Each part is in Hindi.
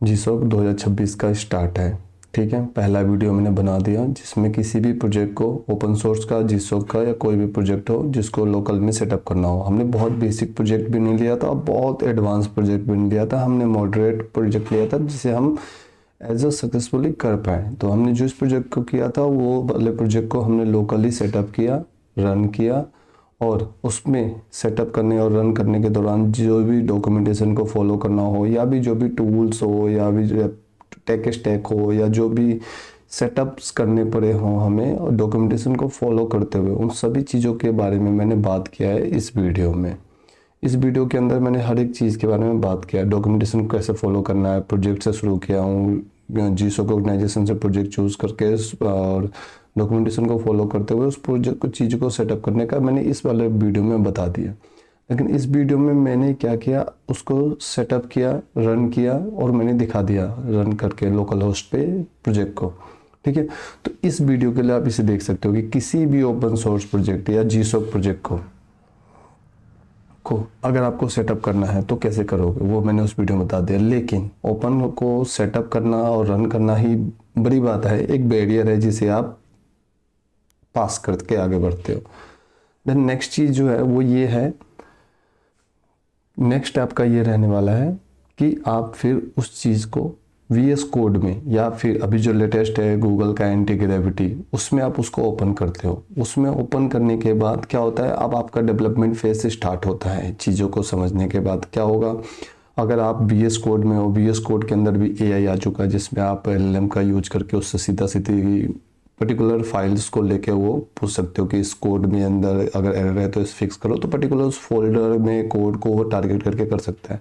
जीसॉक 2026 का स्टार्ट है। ठीक है, पहला वीडियो मैंने बना दिया जिसमें किसी भी प्रोजेक्ट को, ओपन सोर्स का, जीसॉक का या कोई भी प्रोजेक्ट हो जिसको लोकल में सेटअप करना हो। हमने बहुत बेसिक प्रोजेक्ट भी नहीं लिया था और बहुत एडवांस प्रोजेक्ट भी नहीं लिया था, हमने मॉडरेट प्रोजेक्ट लिया था जिसे हम एज अ सक्सेसफुली कर पाए। तो हमने जो इस प्रोजेक्ट को किया था वो वाले प्रोजेक्ट को हमने लोकली सेटअप किया, रन किया, और उसमें सेटअप करने और रन करने के दौरान जो भी डॉक्यूमेंटेशन को फॉलो करना हो या भी जो भी टूल्स हो या भी टेक स्टैक हो या जो भी सेटअप्स करने पड़े हों हमें और डॉक्यूमेंटेशन को फॉलो करते हुए, उन सभी चीज़ों के बारे में मैंने बात किया है इस वीडियो में। इस वीडियो के अंदर मैंने हर एक चीज़ के बारे में बात किया, डॉक्यूमेंटेशन को कैसे फॉलो करना है, प्रोजेक्ट से शुरू किया हूँ, जीसॉक ऑर्गेनाइजेशन से प्रोजेक्ट चूज़ करके और डॉक्यूमेंटेशन को फॉलो करते हुए उस प्रोजेक्ट को चीज़ को सेटअप करने का मैंने इस वाले वीडियो में बता दिया। लेकिन इस वीडियो में मैंने क्या किया, उसको सेटअप किया, रन किया और मैंने दिखा दिया रन करके लोकल होस्ट पे प्रोजेक्ट को। ठीक है, तो इस वीडियो के लिए आप इसे देख सकते हो कि किसी भी ओपन सोर्स प्रोजेक्ट या जीसॉक प्रोजेक्ट को अगर आपको सेटअप करना है तो कैसे करोगे, वो मैंने उस वीडियो में बता दिया। लेकिन ओपन को सेटअप करना और रन करना ही बड़ी बात है, एक बैरियर है जिसे आप पास करके आगे बढ़ते हो। देन नेक्स्ट चीज़ जो है वो ये है, नेक्स्ट आपका ये रहने वाला है कि आप फिर उस चीज़ को VS कोड में या फिर अभी जो लेटेस्ट है गूगल का एंटी ग्रेविटी, उसमें आप उसको ओपन करते हो। उसमें ओपन करने के बाद क्या होता है, अब आपका डेवलपमेंट फेज स्टार्ट होता है। चीज़ों को समझने के बाद क्या होगा, अगर आप VS कोड में हो, VS कोड के अंदर भी AI आ चुका है जिसमें आप LLM का यूज करके उससे सीधा सीधी पर्टिकुलर फाइल्स को लेके वो पूछ सकते हो कि इस कोड में अंदर अगर एरर है तो इस फिक्स करो, तो पर्टिकुलर उस फोल्डर में कोड को वो टारगेट करके कर सकता है।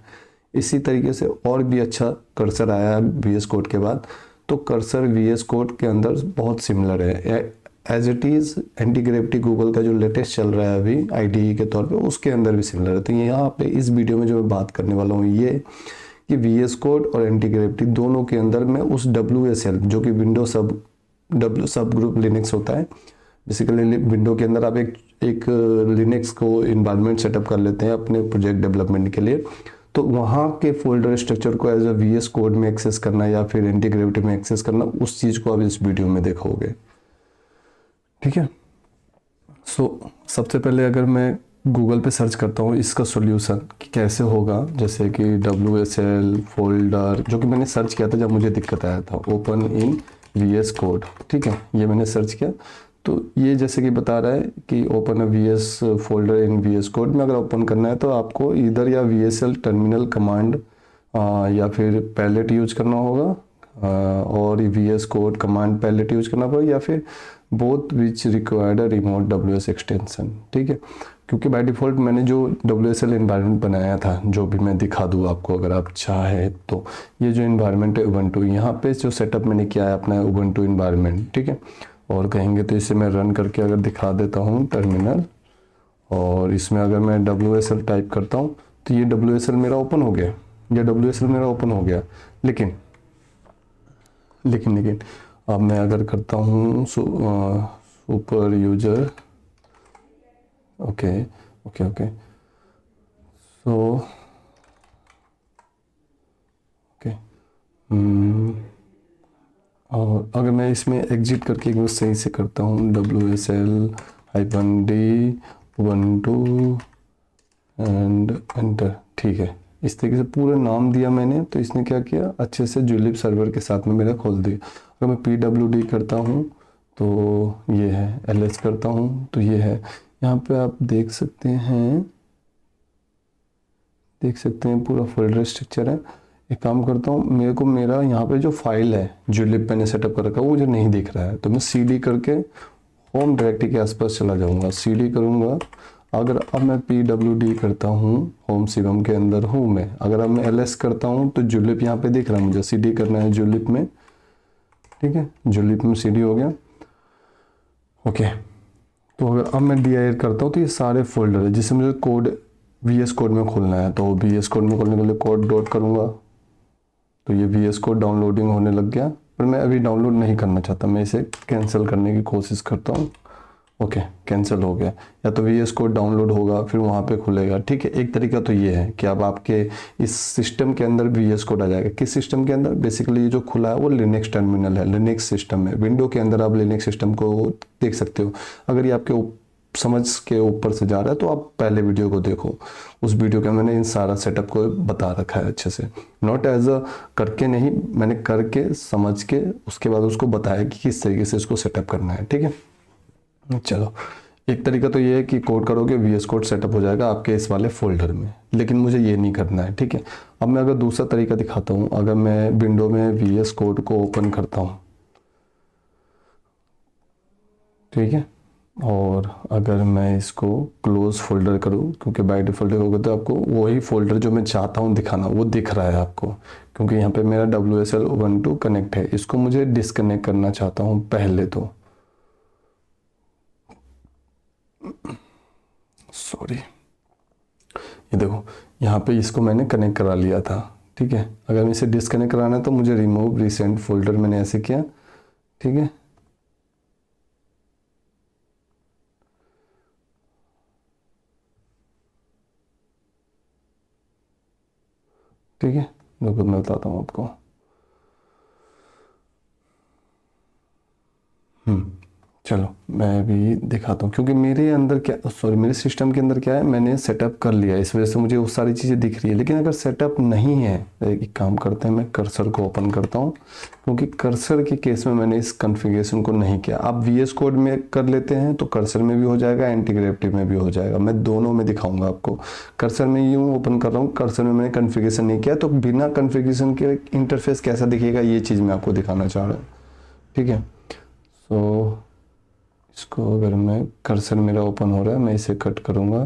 इसी तरीके से और भी अच्छा कर्सर आया है VS कोड के बाद, तो कर्सर VS कोड के अंदर बहुत सिमिलर है as it is. Anti gravity Google का जो लेटेस्ट चल रहा है अभी IDE के तौर पे, उसके अंदर भी सिमिलर है। तो यहाँ पे इस वीडियो में जो मैं बात करने वाला हूँ ये कि VS कोड और एंटी ग्रेविटी दोनों के अंदर मैं उस WSL जो कि विंडो सब ग्रुप लिनक्स होता है, बेसिकली विंडो के अंदर आप एक लिनक्स को इन्वायरमेंट सेटअप कर लेते हैं अपने प्रोजेक्ट डेवलपमेंट के लिए, तो वहाँ के फोल्डर स्ट्रक्चर को एज अ VS कोड में एक्सेस करना या फिर एंटी ग्रेविटी में एक्सेस करना, उस चीज़ को आप इस वीडियो में देखोगे। ठीक है, सबसे पहले अगर मैं गूगल पे सर्च करता हूँ इसका सॉल्यूशन कि कैसे होगा, जैसे कि WSL फोल्डर जो कि मैंने सर्च किया था जब मुझे दिक्कत आया था, ओपन इन VS कोड। ठीक है, ये मैंने सर्च किया तो ये जैसे कि बता रहा है कि open a VS folder in VS code में अगर ओपन करना है तो आपको इधर या VSL टर्मिनल कमांड या फिर पैलेट यूज करना होगा और VS code command palette use करना पड़ेगा या फिर both which required remote WS extension. ठीक है, क्योंकि बाय डिफ़ॉल्ट मैंने जो WSL इन्वायरमेंट बनाया था, जो भी मैं दिखा दूँ आपको अगर आप चाहे तो, ये जो इन्वायरमेंट है उबंटू, यहाँ पे जो सेटअप मैंने किया है अपना उबंटू इन्वायरमेंट। ठीक है, और कहेंगे तो इसे मैं रन करके अगर दिखा देता हूँ टर्मिनल, और इसमें अगर मैं WSL टाइप करता हूँ तो ये WSL मेरा ओपन हो गया, ये WSL मेरा ओपन हो गया। लेकिन अब मैं अगर करता हूँ super user, okay okay okay so okay, और अगर मैं इसमें एग्जिट करके एक बार सही से करता हूँ WSL-D ubuntu एंड एंटर। ठीक है, इस तरीके से पूरा नाम दिया मैंने, तो इसने क्या किया, अच्छे से जुलिप सर्वर के साथ में मेरा खोल दिया। अगर मैं PWD करता हूँ तो ये है, LS करता हूँ तो ये है। यहाँ पे आप देख सकते हैं पूरा फोल्डर स्ट्रक्चर है। एक काम करता हूँ, मेरे को मेरा यहाँ पे जो फाइल है जुलिप मैंने सेटअप कर रखा है वो मुझे नहीं दिख रहा है, तो मैं CD करके होम डायरेक्टरी के आसपास चला जाऊँगा, CD करूँगा। अगर अब मैं PWD करता हूँ, होम शिवम के अंदर हूँ मैं, अगर अब मैं LS करता हूँ तो जुलिप यहाँ पे दिख रहा है, मुझे CD करना है जुलिप में। ठीक है, जुलिप में CD हो गया। ओके, तो अगर अब मैं dir करता हूँ तो ये सारे फोल्डर है जिससे मुझे कोड VS कोड में खोलना है, तो VS कोड में खोलने के लिए कोड डॉट करूँगा तो ये VS कोड डाउनलोडिंग होने लग गया, पर मैं अभी डाउनलोड नहीं करना चाहता, मैं इसे कैंसिल करने की कोशिश करता हूँ। ओके, कैंसिल हो गया। या तो VS कोड डाउनलोड होगा फिर वहाँ पे खुलेगा, ठीक है। एक तरीका तो ये है कि अब आपके इस सिस्टम के अंदर VS कोड आ जाएगा। किस सिस्टम के अंदर? बेसिकली ये जो खुला है वो लिनक्स टर्मिनल है, लिनक्स सिस्टम है। विंडो के अंदर आप लिनक्स सिस्टम को देख सकते हो। अगर ये आपके समझ के ऊपर से जा रहा है तो आप पहले वीडियो को देखो, उस वीडियो के मैंने इन सारा सेटअप को बता रखा है अच्छे से। नॉट एज अ करके नहीं, मैंने करके समझ के उसके बाद उसको बताया कि किस तरीके से इसको सेटअप करना है, ठीक है। चलो, एक तरीका तो ये है कि कोड करोगे VS कोड सेटअप हो जाएगा आपके इस वाले फोल्डर में, लेकिन मुझे ये नहीं करना है, ठीक है। अब मैं अगर दूसरा तरीका दिखाता हूँ, अगर मैं विंडो में VS कोड को ओपन करता हूँ, ठीक है, और अगर मैं इसको क्लोज फोल्डर करूँ, क्योंकि बाय डिफ़ॉल्ट होगा तो आपको वही फोल्डर जो मैं चाहता हूँ दिखाना वो दिख रहा है आपको, क्योंकि यहाँ पे मेरा WSL Ubuntu कनेक्ट है। इसको मुझे डिसकनेक्ट करना चाहता हूँ पहले तो, सॉरी, ये देखो यहाँ पे इसको मैंने कनेक्ट करा लिया था, ठीक है। अगर मैं इसे डिसकनेक्ट कराना है तो मुझे रिमूव रिसेंट फोल्डर मैंने ऐसे किया, ठीक है। ठीक है, मैं बताता हूँ आपको। चलो मैं भी दिखाता हूँ, क्योंकि मेरे अंदर क्या, सॉरी, मेरे सिस्टम के अंदर क्या है, मैंने सेटअप कर लिया, इस वजह से मुझे वो सारी चीज़ें दिख रही है। लेकिन अगर सेटअप नहीं है, एक काम करते हैं, मैं कर्सर को ओपन करता हूँ, क्योंकि कर्सर के केस में मैंने इस कॉन्फ़िगरेशन को नहीं किया। आप VS कोड में कर लेते हैं तो कर्सर में भी हो जाएगा, एंटी ग्रेविटी में भी हो जाएगा। मैं दोनों में दिखाऊंगा आपको। कर्सर में यूँ ओपन कर रहा हूँ, कर्सर में मैंने कॉन्फ़िगरेशन नहीं किया, तो बिना कॉन्फ़िगरेशन के इंटरफेस कैसा दिखेगा ये चीज़ मैं आपको दिखाना चाह रहा हूँ, ठीक है। सो इसको अगर मैं, कर्सर मेरा ओपन हो रहा है, मैं इसे कट करूँगा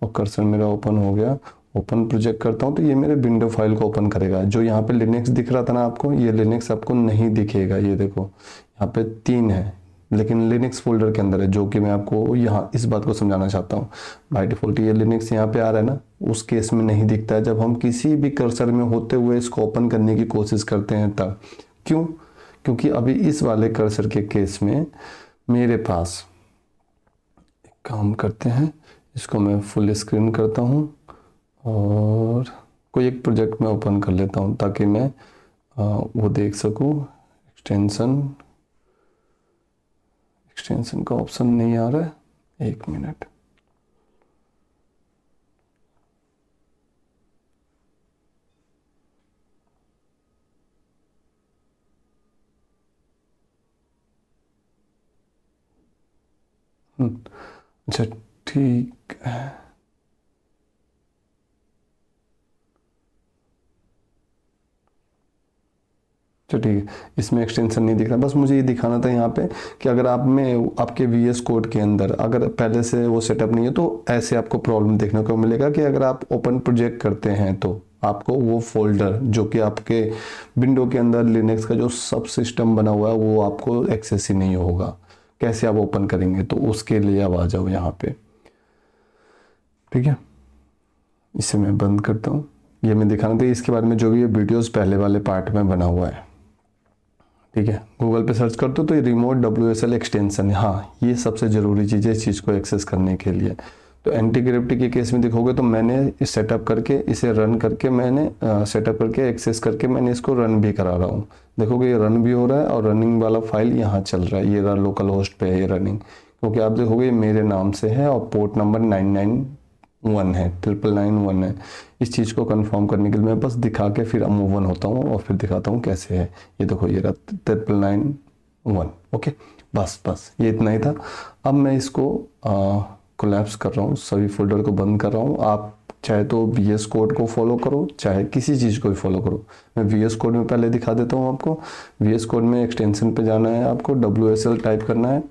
और कर्सर मेरा ओपन हो गया। ओपन प्रोजेक्ट करता हूँ तो ये मेरे विंडो फाइल को ओपन करेगा। जो यहाँ पे लिनक्स दिख रहा था ना आपको, ये लिनक्स आपको नहीं दिखेगा। ये देखो यहाँ पे 3 है, लेकिन लिनक्स फोल्डर के अंदर है, जो कि मैं आपको यहाँ इस बात को समझाना चाहता हूँ। बाय डिफ़ॉल्ट ये लिनक्स यहाँ पे आ रहा है ना, उस केस में नहीं दिखता है जब हम किसी भी कर्सर में होते हुए इसको ओपन करने की कोशिश करते हैं तब। क्यों? क्योंकि अभी इस वाले कर्सर के केस में मेरे पास, काम करते हैं, इसको मैं फुल स्क्रीन करता हूँ और कोई एक प्रोजेक्ट में ओपन कर लेता हूँ ताकि मैं वो देख सकूँ। एक्सटेंशन का ऑप्शन नहीं आ रहा है, 1 मिनट। अच्छा, ठीक है, तो ठीक है, इसमें एक्सटेंशन नहीं दिख रहा। बस मुझे ये दिखाना था यहाँ पे कि अगर आप में आपके VS कोड के अंदर अगर पहले से वो सेटअप नहीं है तो ऐसे आपको प्रॉब्लम देखने को मिलेगा कि अगर आप ओपन प्रोजेक्ट करते हैं तो आपको वो फोल्डर जो कि आपके विंडो के अंदर लिनक्स का जो सब सिस्टम बना हुआ है वो आपको एक्सेस ही नहीं होगा। कैसे आप ओपन करेंगे? तो उसके लिए अब आ जाओ यहाँ पे, ठीक है। इसे मैं बंद करता हूँ। ये मैं दिखाना था इसके बारे में जो भी ये वीडियोस पहले वाले पार्ट में बना हुआ है, ठीक है। गूगल पे सर्च करते हो तो ये रिमोट WSL एक्सटेंशन है। हाँ, ये सबसे ज़रूरी चीज़ है इस चीज़ को एक्सेस करने के लिए। तो एंटी ग्रेविटी के केस में देखोगे तो मैंने इस सेटअप करके, इसे रन करके, मैंने सेटअप करके एक्सेस करके मैंने इसको रन भी करा रहा हूँ। देखोगे ये रन भी हो रहा है और रनिंग वाला फाइल यहाँ चल रहा है। ये रहा लोकल होस्ट पे है ये रनिंग, क्योंकि आप देखोगे ये मेरे नाम से है और पोर्ट नंबर 991 है, 991 है। इस चीज़ को कंफर्म करने के लिए मैं बस दिखा के फिर मूव ऑन होता हूँ और फिर दिखाता हूँ कैसे है। ये देखो ये रहा 991, ओके। बस ये इतना ही था। अब मैं इसको कोलैप्स कर रहा हूँ, सभी फोल्डर को बंद कर रहा हूँ। आप चाहे तो VS कोड को फॉलो करो, चाहे किसी चीज़ को भी फॉलो करो। मैं VS कोड में पहले दिखा देता हूँ आपको। VS कोड में एक्सटेंशन पे जाना है, आपको WSL टाइप करना है।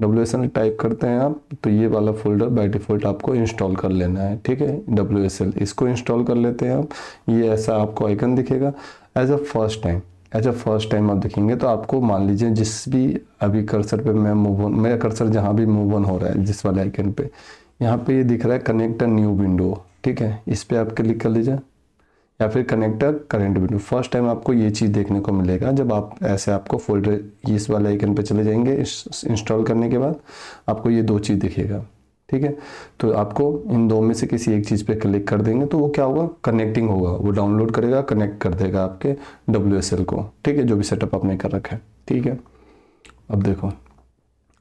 WSL टाइप करते हैं आप तो ये वाला फोल्डर बाय डिफ़ॉल्ट आपको इंस्टॉल कर लेना है, ठीक है। WSL इसको इंस्टॉल कर लेते हैं आप। ये ऐसा आपको आइकन दिखेगा एज अ फर्स्ट टाइम आप देखेंगे तो आपको मान लीजिए जिस भी अभी कर्सर पे मैं मूव ऑन, मेरा कर्सर जहाँ भी मूव ऑन हो रहा है जिस वाले आइकन पे, यहाँ पे ये दिख रहा है कनेक्ट अ न्यू विंडो, ठीक है। इस पर आप क्लिक कर लीजिए। या फिर connector current window. First time आपको ये चीज़ देखने को मिलेगा जब आप ऐसे आपको फोल्डर इस वाले आइकन पे चले जाएंगे इंस्टॉल करने के बाद आपको ये दो चीज़ दिखेगा, ठीक है। तो आपको इन दो में से किसी एक चीज़ पे क्लिक कर देंगे तो वो क्या होगा, कनेक्टिंग होगा, वो डाउनलोड करेगा, कनेक्ट कर देगा आपके WSL को, ठीक है, जो भी सेटअप आपने कर रखा है, ठीक है। अब देखो,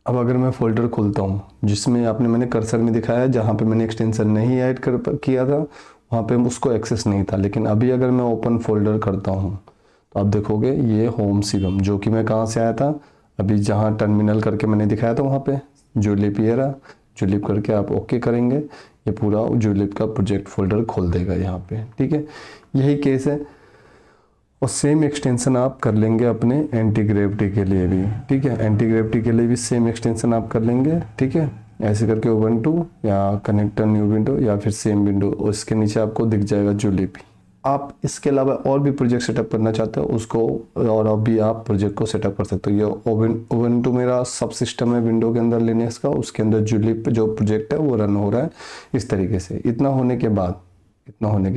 अब अगर मैं फोल्डर खोलता हूँ जिसमें आपने मैंने कर्सर में दिखाया जहाँ पे मैंने एक्सटेंशन नहीं ऐड कर किया था वहाँ पे उसको एक्सेस नहीं था, लेकिन अभी अगर मैं ओपन फोल्डर करता हूँ तो आप देखोगे ये होम शिवम, जो कि मैं कहाँ से आया था, अभी जहाँ टर्मिनल करके मैंने दिखाया था वहाँ पे जुलिप ये रहा, जुलिप करके आप ओके करेंगे, ये पूरा जुलिप का प्रोजेक्ट फोल्डर खोल देगा यहाँ पे, ठीक है। यही केस है और सेम एक्सटेंशन आप कर लेंगे अपने एंटी ग्रेविटी के लिए भी, ठीक है। एंटी ग्रेविटी के लिए भी सेम एक्सटेंशन आप कर लेंगे, ठीक है। ऐसे करके उबंटू या कनेक्टर न्यू विंडो या फिर सेम विंडो, और इसके नीचे आपको दिख जाएगा जुलिप। आप इसके अलावा और भी प्रोजेक्ट सेटअप करना चाहते हो उसको, और अभी आप प्रोजेक्ट को सेटअप कर सकते हो। ये उबंटू मेरा सब सिस्टम है विंडो के अंदर लिनक्स का, उसके अंदर जुलिप जो प्रोजेक्ट है वो रन हो रहा है इस तरीके से। इतना होने के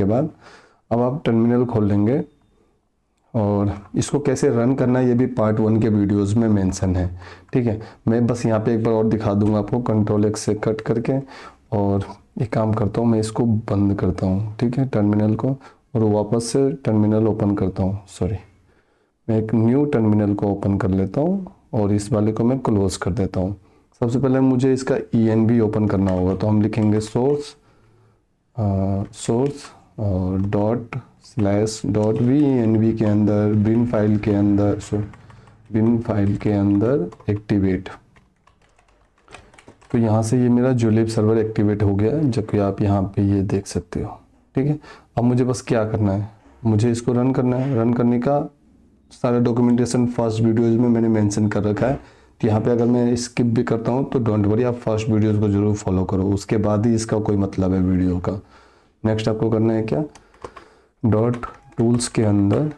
बाद अब आप टर्मिनल खोल लेंगे और इसको कैसे रन करना है ये भी पार्ट 1 के वीडियोस में मेंशन है, ठीक है। मैं बस यहाँ पे एक बार और दिखा दूंगा आपको, Ctrl+X से कट करके, और एक काम करता हूँ मैं इसको बंद करता हूँ, ठीक है, टर्मिनल को, और वापस से टर्मिनल ओपन करता हूँ। सॉरी, मैं एक न्यू टर्मिनल को ओपन कर लेता हूँ और इस वाले को मैं क्लोज कर देता हूँ। सबसे पहले मुझे इसका ENV ओपन करना होगा, तो हम लिखेंगे सोर्स और ./.venv के अंदर बिन फाइल के अंदर एक्टिवेट। तो यहाँ से ये मेरा जुलिप सर्वर एक्टिवेट हो गया, जबकि आप यहाँ पे ये देख सकते हो, ठीक है। अब मुझे बस क्या करना है, मुझे इसको रन करना है। रन करने का सारा डॉक्यूमेंटेशन फर्स्ट वीडियोज़ में मैंने मेंशन कर रखा है, तो यहाँ पे अगर मैं स्किप भी करता हूँ तो डोंट वरी, आप फर्स्ट वीडियोज़ को जरूर फॉलो करो, उसके बाद ही इसका कोई मतलब है वीडियो का। नेक्स्ट आपको करना है क्या, .tools के अंदर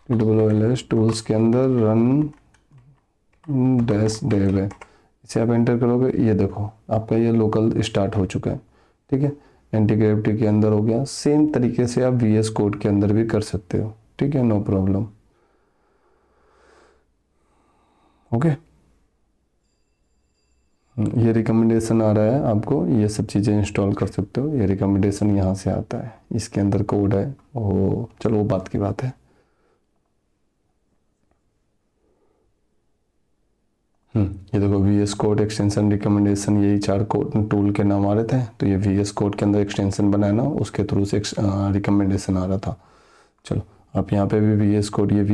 TOOLS टूल्स के अंदर रन -dev है, इसे आप एंटर करोगे, ये देखो आपका ये लोकल स्टार्ट हो चुका है, ठीक है। एंटी ग्रेविटी के अंदर हो गया। सेम तरीके से आप VS कोड के अंदर भी कर सकते हो, ठीक है, नो प्रॉब्लम, ओके। ये रिकमेंडेशन आ रहा है आपको, ये सब चीज़ें इंस्टॉल कर सकते हो, ये रिकमेंडेशन यहाँ से आता है, इसके अंदर कोड है, वो चलो वो बात की बात है। ये देखो VS कोड एक्सटेंशन रिकमेंडेशन, यही 4 कोड टूल के नाम आ रहे थे, तो ये VS कोड के अंदर एक्सटेंशन बनाया ना, उसके थ्रू से रिकमेंडेशन आ रहा था। चलो आप यहाँ पे भी VS कोड, ये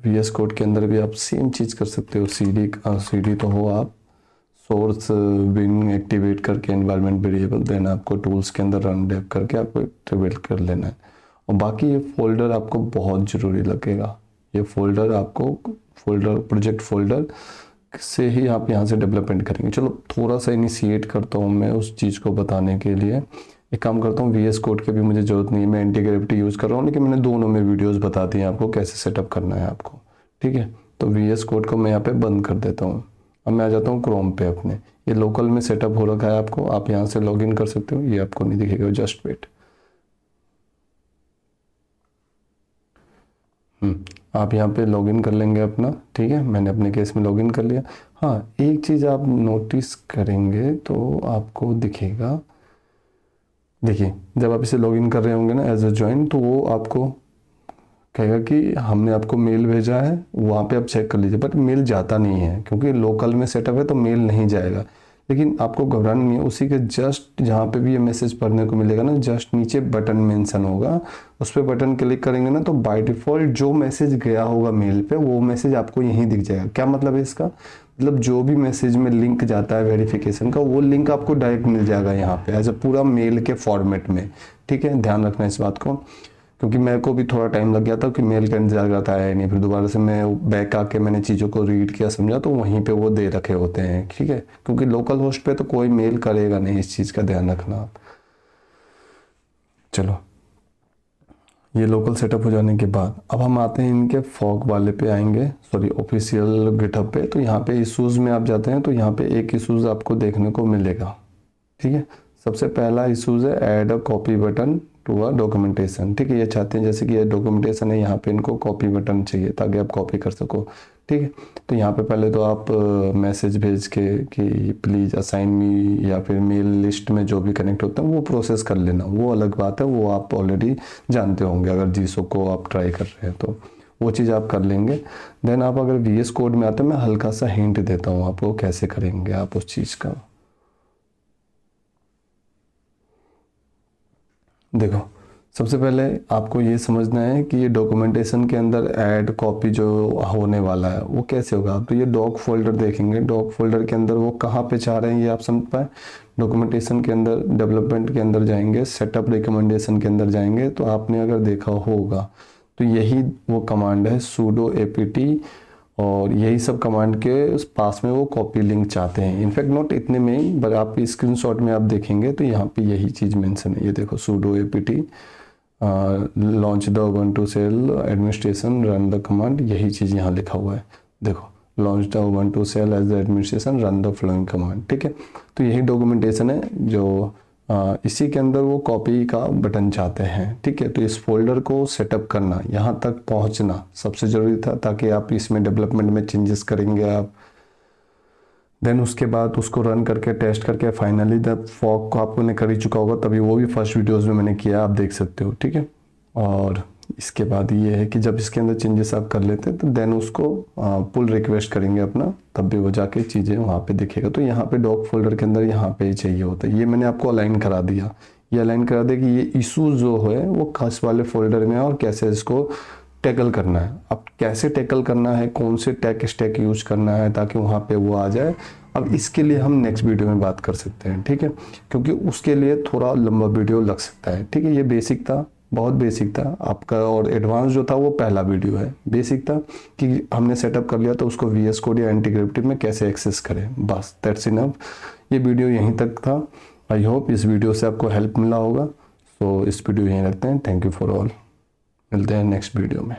VS कोड के अंदर भी आप सेम चीज़ कर सकते हो। CD तो हो आप सोर्स बिन एक्टिवेट करके एनवायरनमेंट वेरिएबल, देन आपको टूल्स के अंदर रन डेव करके आपको एक्टिवेट कर लेना है। और बाकी ये फोल्डर आपको बहुत ज़रूरी लगेगा, ये फोल्डर आपको प्रोजेक्ट फोल्डर से ही आप यहाँ से डेवलपमेंट करेंगे। चलो थोड़ा सा इनिशिएट करता हूँ मैं उस चीज़ को बताने के लिए। एक काम करता हूँ, VS कोड के भी मुझे ज़रूरत नहीं है, मैं एंटी ग्रेविटी यूज़ कर रहा हूँ, लेकिन मैंने दोनों में वीडियोस बता दी हैं आपको कैसे सेटअप करना है आपको, ठीक है। तो VS कोड को मैं यहाँ पे बंद कर देता हूँ। अब मैं आ जाता हूँ क्रोम पे अपने, ये लोकल में सेटअप हो रखा है आपको, आप यहाँ से लॉगिन कर सकते हो, ये आपको नहीं दिखेगा, जस्ट वेट। आप यहाँ पे लॉगिन कर लेंगे अपना, ठीक है, मैंने अपने केस में लॉगिन कर लिया। हाँ, एक चीज़ आप नोटिस करेंगे तो आपको दिखेगा, देखिए जब आप इसे लॉगिन कर रहे होंगे ना एज अ ज्वाइन, तो वो आपको कहेगा कि हमने आपको मेल भेजा है, वहाँ पे आप चेक कर लीजिए, बट मेल जाता नहीं है क्योंकि लोकल में सेटअप है तो मेल नहीं जाएगा। लेकिन आपको घबराना नहीं है, उसी के जस्ट जहाँ पे भी ये मैसेज पढ़ने को मिलेगा ना, जस्ट नीचे बटन मेंशन होगा, उस पर बटन क्लिक करेंगे ना तो बाय डिफ़ॉल्ट जो मैसेज गया होगा मेल पे वो मैसेज आपको यहीं दिख जाएगा। क्या मतलब है इसका, मतलब जो भी मैसेज में लिंक जाता है वेरिफिकेशन का, वो लिंक आपको डायरेक्ट मिल जाएगा यहाँ पे एज अ पूरा मेल के फॉर्मेट में, ठीक है। ध्यान रखना इस बात को, क्योंकि मेरे को भी थोड़ा टाइम लग गया था कि मेल का इंतजार करता है नहीं, फिर दोबारा से मैं बैक आके मैंने चीज़ों को रीड किया समझा, तो वहीं पे वो दे रखे होते हैं, ठीक है। क्योंकि लोकल होस्ट पे तो कोई मेल करेगा नहीं, इस चीज़ का ध्यान रखना आप। चलो ये लोकल सेटअप हो जाने के बाद अब हम आते हैं इनके फॉग वाले पे आएंगे, सॉरी ऑफिशियल गिटहब पे। तो यहाँ पे इशूज़ में आप जाते हैं तो यहाँ पे एक इशूज़ आपको देखने को मिलेगा, ठीक है। सबसे पहला इशूज़ है add a copy button to a documentation, ठीक है। ये चाहते हैं जैसे कि ये डॉक्यूमेंटेशन है, यहाँ पे इनको कॉपी बटन चाहिए ताकि आप कॉपी कर सको, ठीक है। तो यहाँ पे पहले तो आप मैसेज भेज के कि प्लीज़ असाइन मी, या फिर मेल लिस्ट में जो भी कनेक्ट होता है वो प्रोसेस कर लेना, वो अलग बात है, वो आप ऑलरेडी जानते होंगे अगर जीसो को आप ट्राई कर रहे हैं तो वो चीज़ आप कर लेंगे। देन आप अगर VS कोड में आते हैं, मैं हल्का सा हिंट देता हूँ आपको कैसे करेंगे आप उस चीज़ का। देखो, सबसे पहले आपको ये समझना है कि ये डॉक्यूमेंटेशन के अंदर ऐड कॉपी जो होने वाला है वो कैसे होगा। तो ये डॉक फोल्डर देखेंगे, डॉक फोल्डर के अंदर वो कहाँ पे चाह रहे हैं ये आप समझ पाए। डॉक्यूमेंटेशन के अंदर, डेवलपमेंट के अंदर जाएंगे, सेटअप रिकमेंडेशन के अंदर जाएंगे, तो आपने अगर देखा होगा तो यही वो कमांड है sudo apt, और यही सब कमांड के पास में वो कॉपी लिंक चाहते हैं। इनफैक्ट नोट इतने में ही, बट आप स्क्रीनशॉट में आप देखेंगे तो यहाँ पे यही चीज़ मेंशन है। ये देखो sudo apt launch the ubuntu shell administration run the command, यही चीज़ यहाँ लिखा हुआ है। देखो launch the ubuntu shell as the administration run the following command, ठीक है। तो यही डॉक्यूमेंटेशन है जो इसी के अंदर वो कॉपी का बटन चाहते हैं, ठीक है। तो इस फोल्डर को सेटअप करना, यहाँ तक पहुँचना सबसे ज़रूरी था ताकि आप इसमें डेवलपमेंट में चेंजेस करेंगे आप, देन उसके बाद उसको रन करके टेस्ट करके फाइनली जब फॉग को आपको ने कर ही चुका होगा, तभी वो भी फर्स्ट वीडियोज़ में मैंने किया, आप देख सकते हो, ठीक है। और इसके बाद ये है कि जब इसके अंदर चेंजेस आप कर लेते हैं तो देन उसको पुल रिक्वेस्ट करेंगे अपना, तब भी वो जाके चीज़ें वहाँ पे दिखेगा। तो यहाँ पे डॉक फोल्डर के अंदर यहाँ पे ही चाहिए होता है। ये मैंने आपको अलाइन करा दिया, ये अलाइन करा दिया कि ये इशू जो है वो खास वाले फोल्डर में है और कैसे इसको टैकल करना है। अब कैसे टैकल करना है, कौन से टैक स्टैक यूज करना है ताकि वहाँ पे वो आ जाए, अब इसके लिए हम नेक्स्ट वीडियो में बात कर सकते हैं, ठीक है। क्योंकि उसके लिए थोड़ा लंबा वीडियो लग सकता है, ठीक है। ये बेसिक था, बहुत बेसिक था आपका, और एडवांस जो था वो पहला वीडियो है। बेसिक था कि हमने सेटअप कर लिया तो उसको VS कोड या एंटीग्रेविटी में कैसे एक्सेस करें, बस दैट्स इनफ। ये वीडियो यहीं तक था। आई होप इस वीडियो से आपको हेल्प मिला होगा। सो इस वीडियो यहीं रखते हैं। थैंक यू फॉर ऑल, मिलते हैं नेक्स्ट वीडियो में।